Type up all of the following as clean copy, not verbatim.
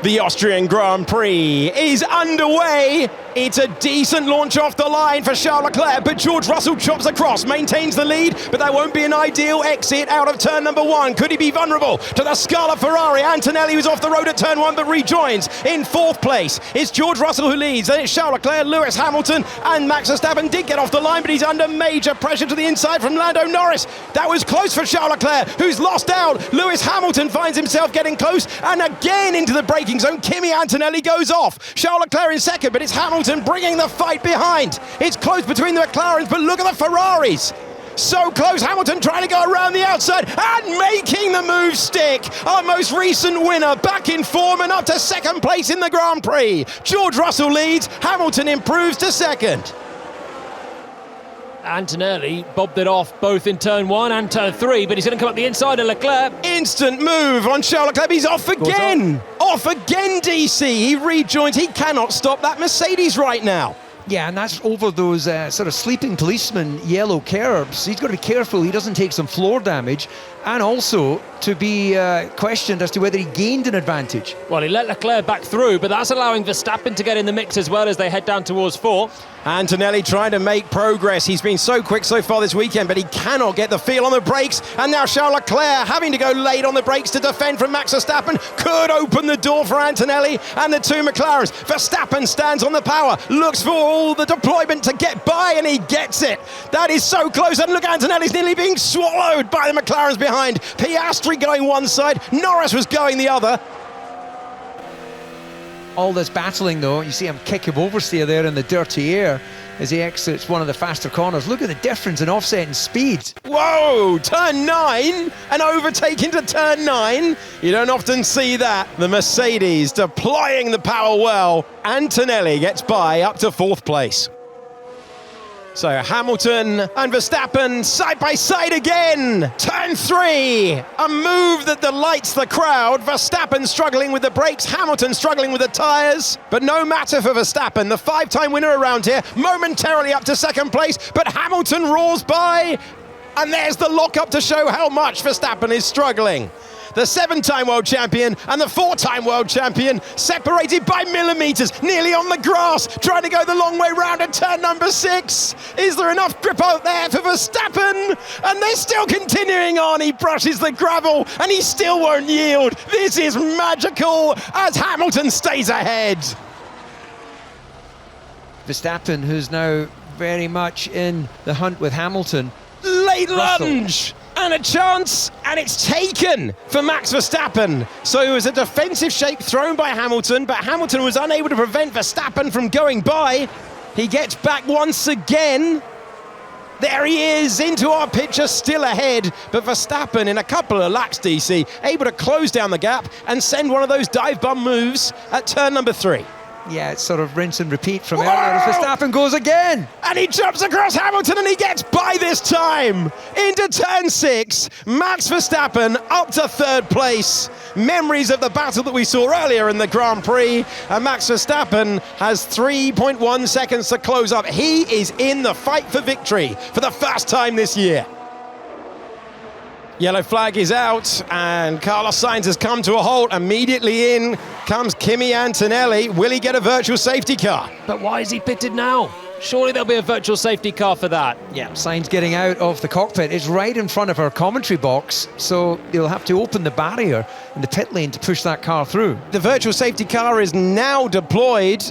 The Austrian Grand Prix is underway. It's a decent launch off the line for Charles Leclerc, but George Russell chops across, maintains the lead, but that won't be an ideal exit out of turn number one. Could he be vulnerable to the Scarlet Ferrari? Antonelli was off the road at turn one, but rejoins in fourth place. It's George Russell who leads, then it's Charles Leclerc, Lewis Hamilton, and Max Verstappen did get off the line, but he's under major pressure to the inside from Lando Norris. That was close for Charles Leclerc, who's lost out. Lewis Hamilton finds himself getting close, and again into the braking zone. Kimi Antonelli goes off. Charles Leclerc in second, but it's Hamilton bringing the fight behind. It's close between the McLarens, but look at the Ferraris. So close, Hamilton trying to go around the outside and making the move stick. Our most recent winner back in form and up to second place in the Grand Prix. George Russell leads, Hamilton improves to second. Antonelli bobbed it off both in turn one and turn three, but he's going to come up the inside of Leclerc. Instant move on Charles Leclerc. He's off again. Off again, DC. He rejoins. He cannot stop that Mercedes right now. Yeah, and that's over those sort of sleeping policeman yellow curbs. He's got to be careful he doesn't take some floor damage, and also to be questioned as to whether he gained an advantage. Well, he let Leclerc back through, but that's allowing Verstappen to get in the mix as well as they head down towards four. Antonelli trying to make progress. He's been so quick so far this weekend, but he cannot get the feel on the brakes. And now Charles Leclerc having to go late on the brakes to defend from Max Verstappen could open the door for Antonelli and the two McLarens. Verstappen stands on the power, looks for all the deployment to get by, and he gets it. That is so close, and look, Antonelli's nearly being swallowed by the McLarens behind. Piastri going one side, Norris was going the other. All this battling though, you see him kick him oversteer there in the dirty air as he exits one of the faster corners. Look at the difference in offset and speed. Whoa, turn 9, an overtake into turn 9. You don't often see that. The Mercedes deploying the power well. Antonelli gets by up to fourth place. So Hamilton and Verstappen side by side again. Turn 3, a move that delights the crowd. Verstappen struggling with the brakes, Hamilton struggling with the tyres. But no matter for Verstappen, the 5-time winner around here, momentarily up to second place, but Hamilton roars by. And there's the lock-up to show how much Verstappen is struggling. The 7-time world champion and the 4-time world champion separated by millimetres, nearly on the grass, trying to go the long way round at turn number 6. Is there enough grip out there for Verstappen? And they're still continuing on. He brushes the gravel and he still won't yield. This is magical as Hamilton stays ahead. Verstappen, who's now very much in the hunt with Hamilton. Late lunge! And a chance, and it's taken for Max Verstappen. So it was a defensive shape thrown by Hamilton, but Hamilton was unable to prevent Verstappen from going by. He gets back once again. There he is, into our picture, still ahead. But Verstappen, in a couple of laps, DC, able to close down the gap and send one of those dive bomb moves at turn number 3. Yeah, it's sort of rinse and repeat from earlier as Verstappen goes again. And he jumps across Hamilton and he gets by this time. Into turn 6, Max Verstappen up to third place. Memories of the battle that we saw earlier in the Grand Prix. And Max Verstappen has 3.1 seconds to close up. He is in the fight for victory for the first time this year. Yellow flag is out and Carlos Sainz has come to a halt. Immediately in comes Kimi Antonelli. Will he get a virtual safety car? But why is he pitted now? Surely there'll be a virtual safety car for that. Yeah, Sainz getting out of the cockpit. It's right in front of our commentary box, so they'll have to open the barrier in the pit lane to push that car through. The virtual safety car is now deployed.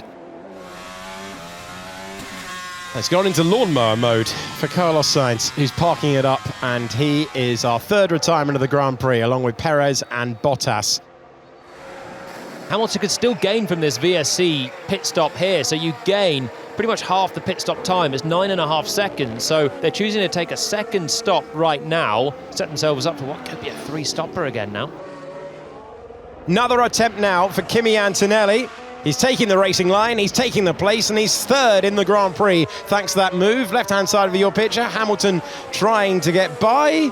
It's gone into lawnmower mode for Carlos Sainz, who's parking it up, and he is our third retirement of the Grand Prix, along with Perez and Bottas. Hamilton could still gain from this VSC pit stop here, so you gain pretty much half the pit stop time. It's 9.5 seconds, so they're choosing to take a second stop right now, set themselves up for what could be a 3-stopper again now. Another attempt now for Kimi Antonelli. He's taking the racing line, he's taking the place, and he's third in the Grand Prix thanks to that move. Left-hand side of your picture, Hamilton trying to get by.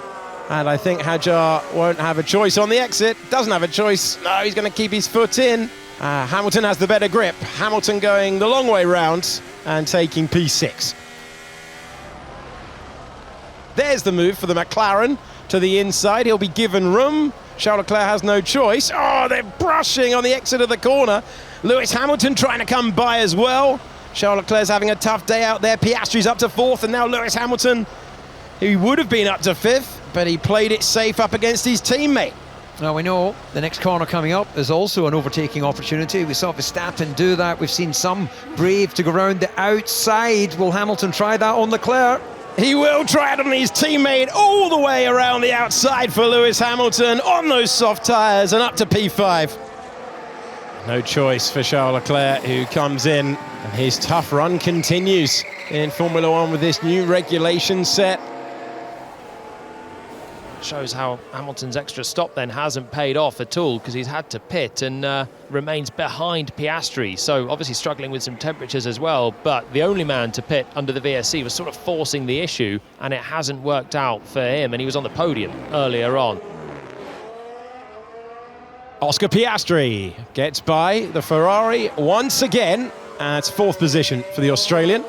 And I think Hadjar won't have a choice on the exit. Doesn't have a choice. No, he's going to keep his foot in. Hamilton has the better grip. Hamilton going the long way round and taking P6. There's the move for the McLaren to the inside. He'll be given room. Charles Leclerc has no choice. Oh, they're brushing on the exit of the corner. Lewis Hamilton trying to come by as well. Charles Leclerc's having a tough day out there. Piastri's up to 4th, and now Lewis Hamilton, who would have been up to 5th, but he played it safe up against his teammate. Now we know the next corner coming up is also an overtaking opportunity. We saw Verstappen do that. We've seen some brave to go round the outside. Will Hamilton try that on Leclerc? He will try it on his teammate all the way around the outside for Lewis Hamilton on those soft tyres and up to P5. No choice for Charles Leclerc, who comes in, and his tough run continues in Formula One with this new regulation set. Shows how Hamilton's extra stop then hasn't paid off at all, because he's had to pit and remains behind Piastri. So obviously struggling with some temperatures as well, but the only man to pit under the VSC was sort of forcing the issue, and it hasn't worked out for him, and he was on the podium earlier on. Oscar Piastri gets by the Ferrari once again, and it's 4th position for the Australian.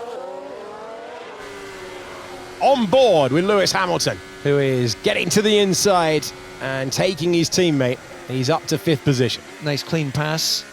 On board with Lewis Hamilton, who is getting to the inside and taking his teammate. He's up to 5th position. Nice clean pass.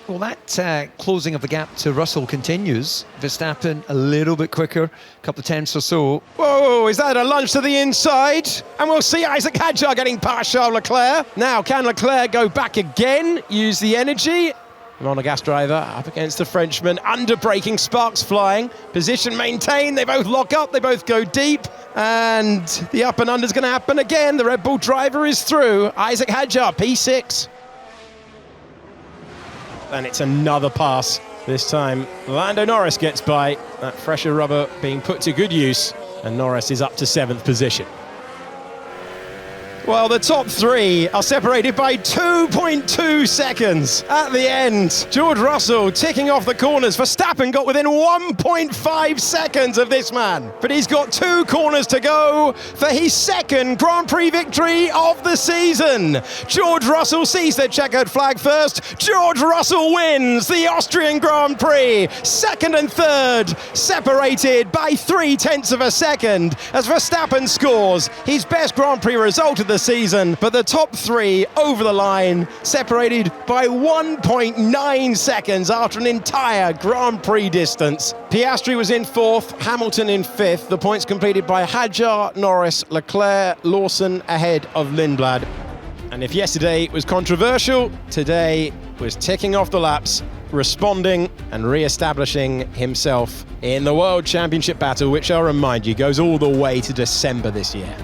Well, that closing of the gap to Russell continues. Verstappen a little bit quicker, a couple of tenths or so. Whoa, is that a lunge to the inside? And we'll see Isaac Hadjar getting past Charles Leclerc. Now, can Leclerc go back again, use the energy? Monegasque driver up against the Frenchman, under braking, sparks flying, position maintained, they both lock up, they both go deep, and the up and under is going to happen again. The Red Bull driver is through. Isaac Hadjar, P6. And it's another pass. This time, Lando Norris gets by. That fresher rubber being put to good use, and Norris is up to 7th position. Well, the top 3 are separated by 2.2 seconds at the end. George Russell ticking off the corners. Verstappen got within 1.5 seconds of this man. But he's got 2 corners to go for his 2nd Grand Prix victory of the season. George Russell sees the checkered flag first. George Russell wins the Austrian Grand Prix. 2nd and 3rd separated by 0.3 of a second as Verstappen scores his best Grand Prix result of the season, but the top 3 over the line separated by 1.9 seconds after an entire Grand Prix distance. Piastri was in 4th, Hamilton in 5th. The points completed by Hadjar, Norris, Leclerc, Lawson ahead of Lindblad. And if yesterday was controversial, today was ticking off the laps, responding and re-establishing himself in the World Championship battle, which I'll remind you goes all the way to December this year.